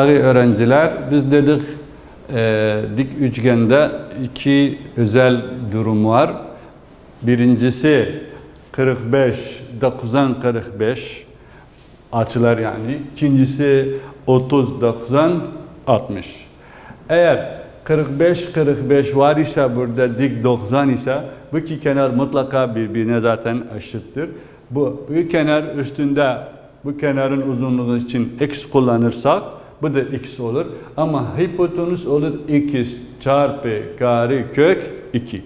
Değerli öğrenciler, biz dedik dik üçgende iki özel durum var. Birincisi 45, 90, 45 açılar yani. İkincisi 30, 90, 60. Eğer 45, 45 var ise burada dik 90 ise bu iki kenar mutlaka birbirine zaten eşittir. Bu kenar üstünde bu kenarın uzunluğu için x kullanırsak bu da x olur. Ama hipotenüs olur x çarpı kare kök 2.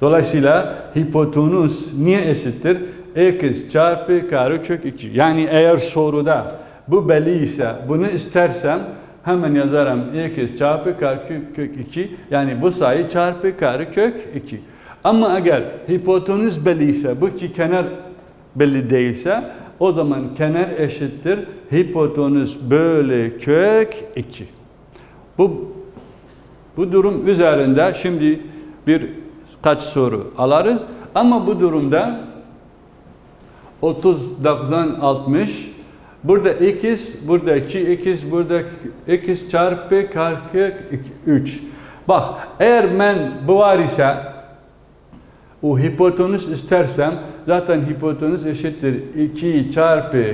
Dolayısıyla hipotenüs niye eşittir? X çarpı kare kök 2. Yani eğer soruda bu belli ise bunu istersem hemen yazarım x çarpı kare kök 2. Yani bu sayı çarpı kare kök 2. Ama eğer hipotenüs belli ise bu iki kenar belli değilse o zaman kenar eşittir hipotenüs bölü kök 2. Bu durum üzerinde şimdi birkaç soru alırız. Ama bu durumda 30, 90, 60 burada x, burada 2x, burada x çarpı kare kök 3. Bak eğer ben bu var ise o hipotenüs istersem zaten hipotenüs eşittir 2 çarpı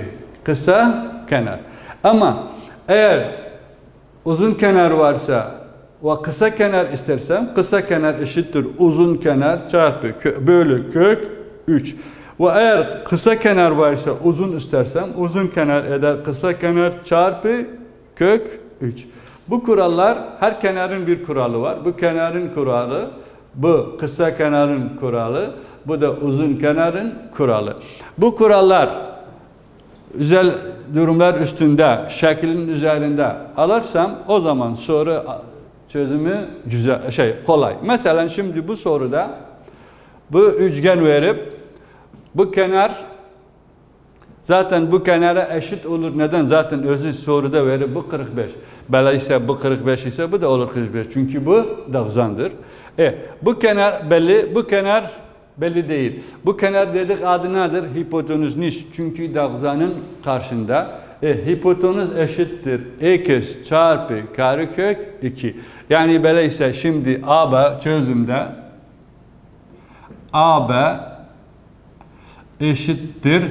kısa kenar. Ama eğer uzun kenar varsa ve kısa kenar istersem kısa kenar eşittir uzun kenar çarpı bölü kök 3. Ve eğer kısa kenar varsa uzun istersem uzun kenar eder kısa kenar çarpı kök 3. Bu kurallar her kenarın bir kuralı var. Bu kenarın kuralı, bu kısa kenarın kuralı, bu da uzun kenarın kuralı. Bu kurallar özel durumlar üstünde, şeklin üzerinde alırsam o zaman soru çözümü güzel, kolay. Mesela şimdi bu soruda bu üçgen verip bu kenar zaten bu kenara eşit olur. Neden? Zaten özü soruda verip bu 45. Bela ise bu 45 ise bu da olur 45. Çünkü bu 90'dır. Bu kenar belli, bu kenar belli değil. Bu kenar dedik adı nedir? Hipotenüs niş. Çünkü 90'ın karşında. Hipotenüs eşittir x çarpı karekök 2. Yani böyle ise şimdi AB çözümde AB eşittir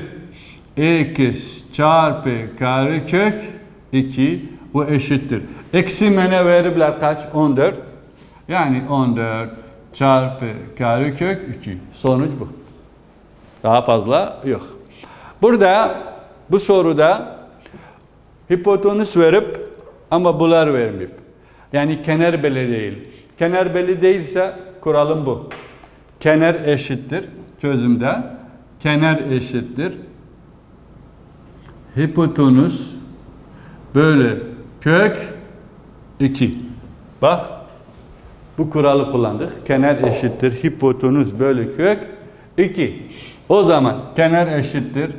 x çarpı karekök 2 bu eşittir. Eksi mene verirler kaç? 14. Yani 14 çarpı karekök 2. Sonuç bu. Daha fazla yok. Burada bu soruda hipotenüs verip ama bular vermeyip. Yani kenar belli değil. Kenar belli değilse kuralım bu. Kenar eşittir çözümde. Kenar eşittir hipotenüs bölü kök 2. Bak bu kuralı kullandık. Kenar eşittir hipotenüs bölü kök 2. O zaman kenar eşittir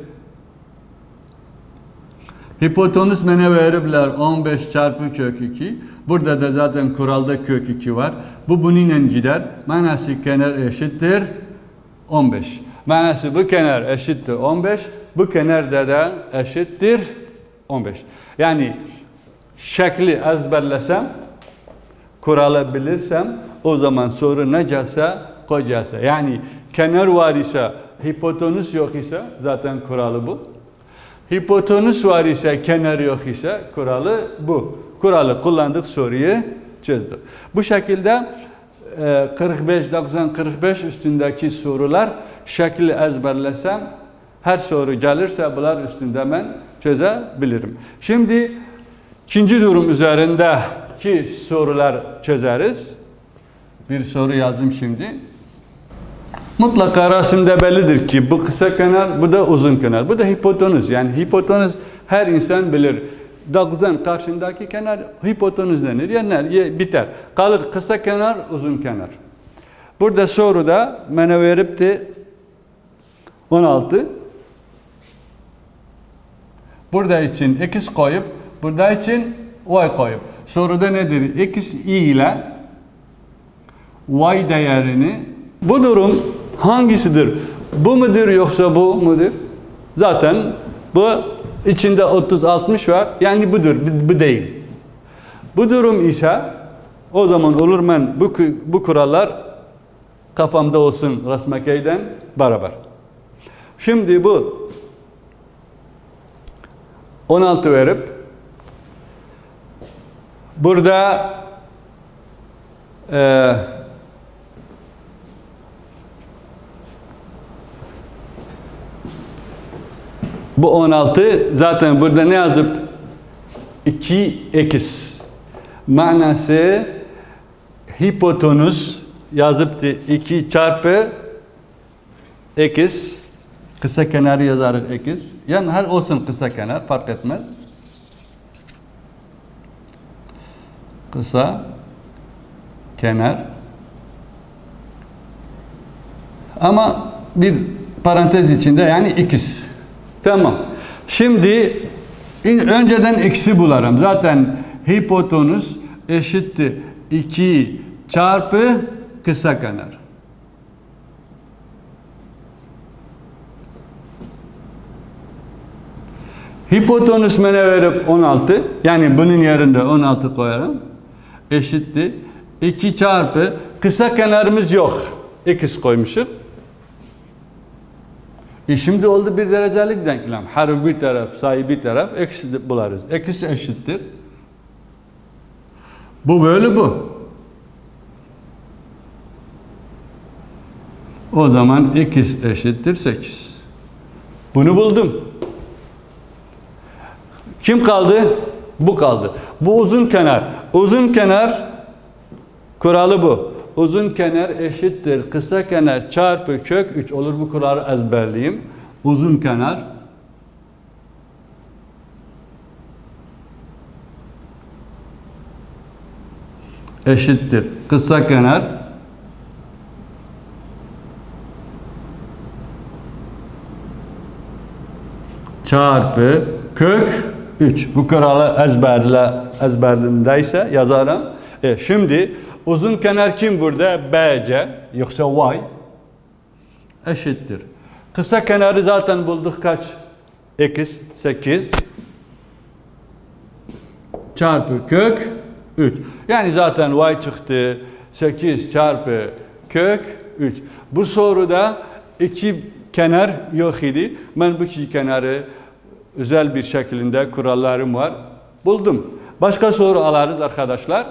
hipotenüs mene verirler 15 çarpı kök 2. Burada da zaten kuralda kök 2 var. Bu bununla gider. Manası kenar eşittir 15. Manası bu kenar eşittir 15. Bu kenarda da eşittir 15. Yani şekli ezberlesem, kuralı bilirsem o zaman soru ne gelse koyacaksa. Yani kenar var ise hipotenüs yok ise zaten kuralı bu. Hipotenüs var ise kenar yok ise kuralı bu. Kuralı kullandık soruyu çözdük. Bu şekilde 45, 90, 45 üstündeki sorular şekli ezberlesem her soru gelirse bunlar üstünde ben çözebilirim. Şimdi ikinci durum üzerindeki sorular çözeriz. Bir soru yazdım şimdi. Mutlaka resimde bellidir ki bu kısa kenar, bu da uzun kenar. Bu da hipotenüs. Yani hipotenüs her insan bilir. 90 karşındaki kenar hipotenüs denir. Yani biter. Kalır kısa kenar, uzun kenar. Burada soruda bana verip de 16. Burada için x koyup, burada için y koyup. Soruda nedir? X ile y değerini, bu durum hangisidir? Bu mudur yoksa bu mudur? Zaten bu içinde 30-60 var. Yani budur, bu değil. Bu durum ise o zaman olur ben bu kurallar kafamda olsun rasmakeyden beraber. Şimdi bu 16 verip burada bu 16 zaten burada ne yazıp 2x manası hipotenüs yazıptı 2 çarpı x kısa kenarı yazarız x yani her olsun kısa kenar fark etmez kısa kenar ama bir parantez içinde yani x tamam şimdi önceden x'i bularım zaten hipotenüs eşittir 2 çarpı kısa kenar. Hipotenüs mene verip 16 yani bunun yerinde 16 koyarım eşittir 2 çarpı kısa kenarımız yok x koymuşum. Şimdi oldu bir derecelik denklem. Harf bir taraf, sayı bir taraf, eksi bularız. X eşittir. Bu böyle bu. O zaman x eşittir 8. Bunu buldum. Kim kaldı? Bu kaldı. Bu uzun kenar. Uzun kenar kuralı bu. Uzun kenar eşittir kısa kenar çarpı kök 3 olur bu kuralı ezberleyeyim. Uzun kenar eşittir kısa kenar çarpı kök 3. Bu kuralı ezberlimdeyse yazarım. Şimdi uzun kenar kim burada? BC yoksa Y eşittir. Kısa kenarı zaten bulduk kaç? X 8 çarpı kök 3. Yani zaten Y çıktı 8 çarpı kök 3. Bu soruda iki kenar yok idi. Ben bu iki kenarı özel bir şekilde kurallarım var. Buldum. Başka soru alırız arkadaşlar.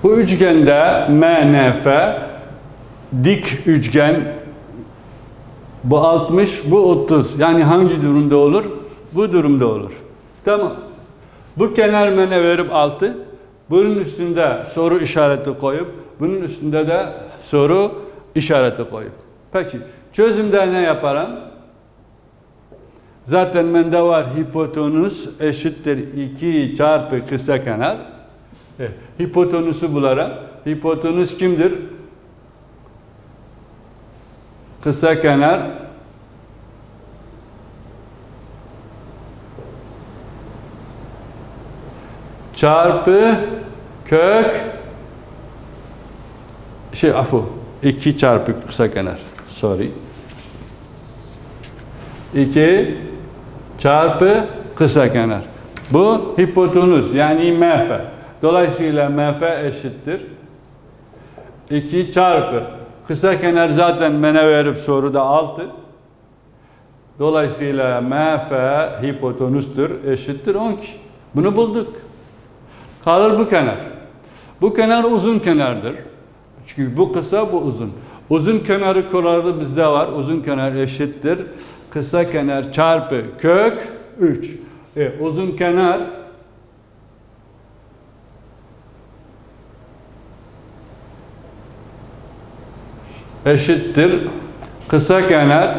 Bu üçgende MNF dik üçgen bu 60 bu 30 yani hangi durumda olur? Bu durumda olur. Tamam. Bu kenar mene verip 6 bunun üstünde soru işareti koyup bunun üstünde de soru işareti koyup. Peki çözümde ne yaparım? Zaten bende var hipotenüs eşittir 2 çarpı kısa kenar. Hipotenüsü bularım. Hipotenüs kimdir? Kısa kenar çarpı kök 2 çarpı kısa kenar. Sorry. 2 çarpı kısa kenar. Bu hipotenüs yani MF. Dolayısıyla MF eşittir 2 çarpı kısa kenar zaten bana verip soruda 6. Dolayısıyla MF hipotenüstür eşittir 12. Bunu bulduk. Kalır bu kenar. Bu kenar uzun kenardır. Çünkü bu kısa bu uzun. Uzun kenarı kuralı bizde var. Uzun kenar eşittir kısa kenar çarpı kök 3. Uzun kenar eşittir kısa kenar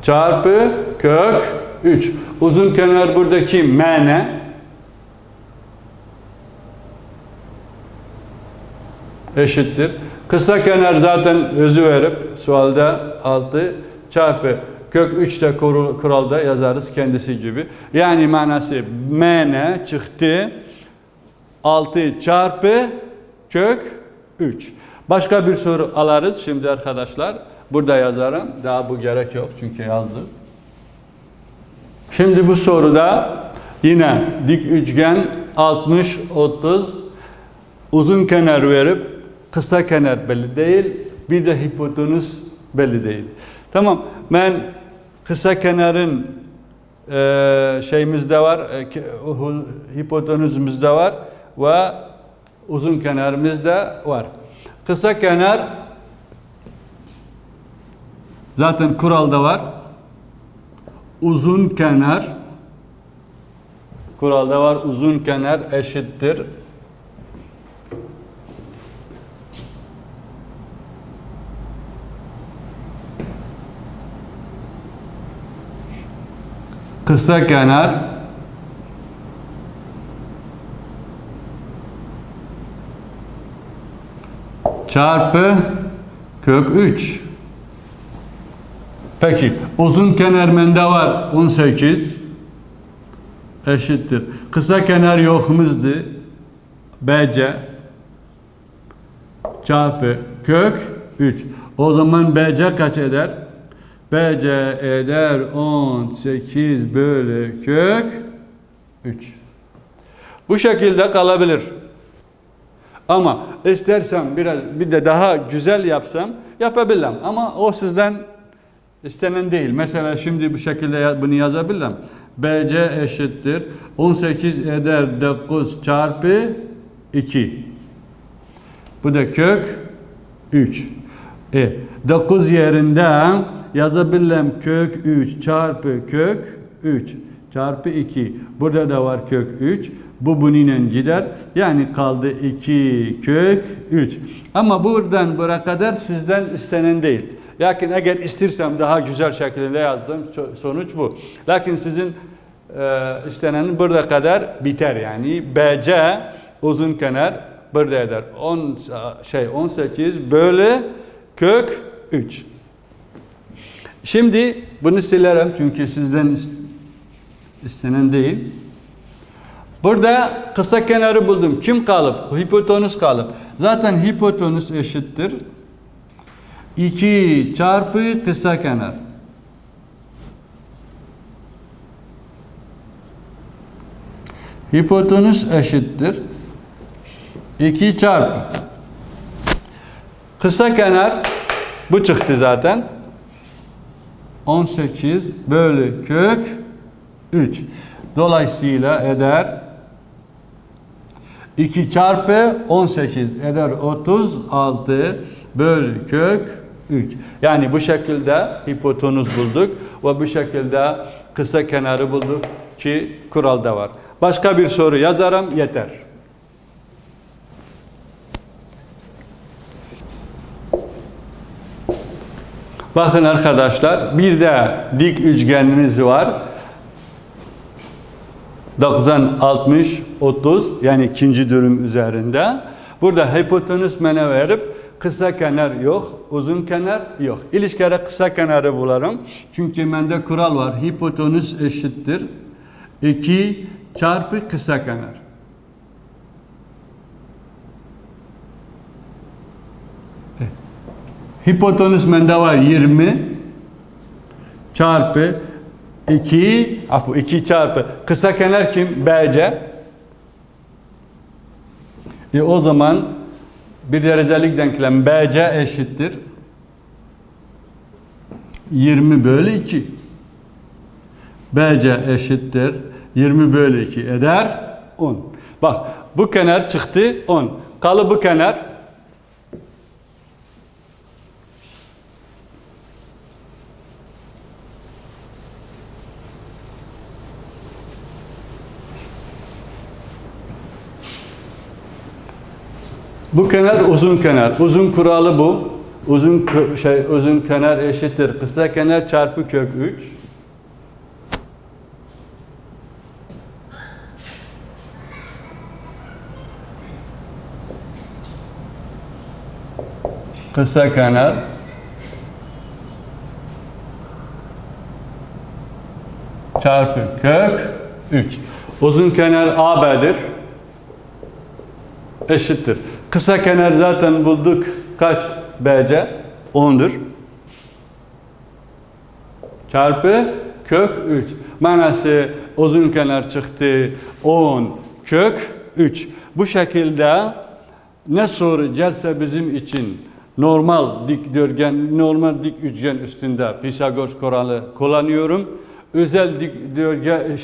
çarpı kök 3. Uzun kenar buradaki MN eşittir. Kısa kenar zaten özü verip sualda 6 çarpı Kök 3 de kuralda yazarız kendisi gibi. Yani manası m çıktı 6 çarpı kök 3. Başka bir soru alırız şimdi arkadaşlar. Burada yazarım. Daha bu gerek yok çünkü yazdım. Şimdi bu soruda yine dik üçgen 60 30 uzun kenar verip kısa kenar belli değil. Bir de hipotenüs belli değil. Tamam. Ben kısa kenarın şeyimizde var. Hipotenüsümüzde var ve uzun kenarımızda var. Kısa kenar zaten kuralda var. Uzun kenar kuralda var. Uzun kenar eşittir kısa kenar çarpı kök 3. Peki uzun kenar bende var 18 eşittir. Kısa kenar yokumuzdu. BC çarpı kök 3. O zaman BC kaç eder? BC eder 18 bölü kök 3. Bu şekilde kalabilir. Ama istersem bir de daha güzel yapsam yapabilirim. Ama o sizden istenen değil. Mesela şimdi bu şekilde bunu yazabilirim. BC eşittir 18 eder 9 çarpı 2. Bu da kök 3. 9 yerinden yazabilirim kök 3 çarpı kök 3 çarpı 2. Burada da var kök 3. Bu bununla gider. Yani kaldı 2 kök 3. Ama buradan buraya kadar sizden istenen değil. Lakin eğer istersem daha güzel şekilde yazdım. Sonuç bu. Lakin sizin istenenin burada kadar biter. Yani BC uzun kenar burada eder. 18 bölü kök 3. Şimdi bunu silerim çünkü sizden istenen değil. Burada kısa kenarı buldum. Kim kalıp? Hipotenüs kalıp. Zaten hipotenüs eşittir 2 çarpı kısa kenar. Hipotenüs eşittir 2 çarpı kısa kenar, bu çıktı zaten 18 bölü kök 3. Dolayısıyla eder 2 çarpı 18 eder 36 bölü kök 3. Yani bu şekilde hipotenüs bulduk ve bu şekilde kısa kenarı bulduk ki kuralda var. Başka bir soru yazarım yeter. Bakın arkadaşlar, bir de dik üçgenimiz var. 90, 60, 30 yani ikinci dürüm üzerinde. Burada hipotenüs mene verip kısa kenar yok, uzun kenar yok. İlişkide kısa kenarı bularım. Çünkü bende kural var. Hipotenüs eşittir 2 çarpı kısa kenar. Hipotenüs bende var 20 çarpı 2 çarpı kısa kenar kim? BC. O zaman bir derecelik denklem BC eşittir 20 bölü 2. BC eşittir 20 bölü 2 eder 10. Bak bu kenar çıktı 10. Kalı bu kenar. Bu kenar uzun kenar. Uzun kuralı bu. Uzun kenar eşittir kısa kenar çarpı kök 3. Kısa kenar çarpı kök 3. Uzun kenar AB'dir. Eşittir. Kısa kenar zaten bulduk. Kaç BC? 10'dur. Çarpı kök 3. Manası uzun kenar çıktı 10 kök 3. Bu şekilde ne soru gelse bizim için normal dikdörtgen, normal dik üçgen üstünde Pisagor kuralı kullanıyorum. Özel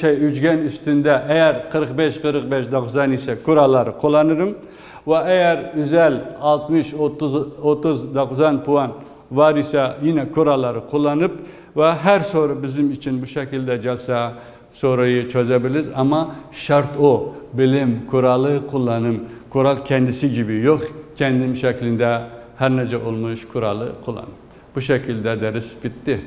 üçgen üstünde eğer 45-45-90 ise kuralları kullanırım. Ve eğer özel 60-30-90 puan var ise yine kuralları kullanıp ve her soru bizim için bu şekilde gelse soruyu çözebiliriz. Ama şart o. Bilim, kuralı, kullanım. Kural kendisi gibi yok. Kendim şeklinde her nece olmuş kuralı kullanım. Bu şekilde ders bitti.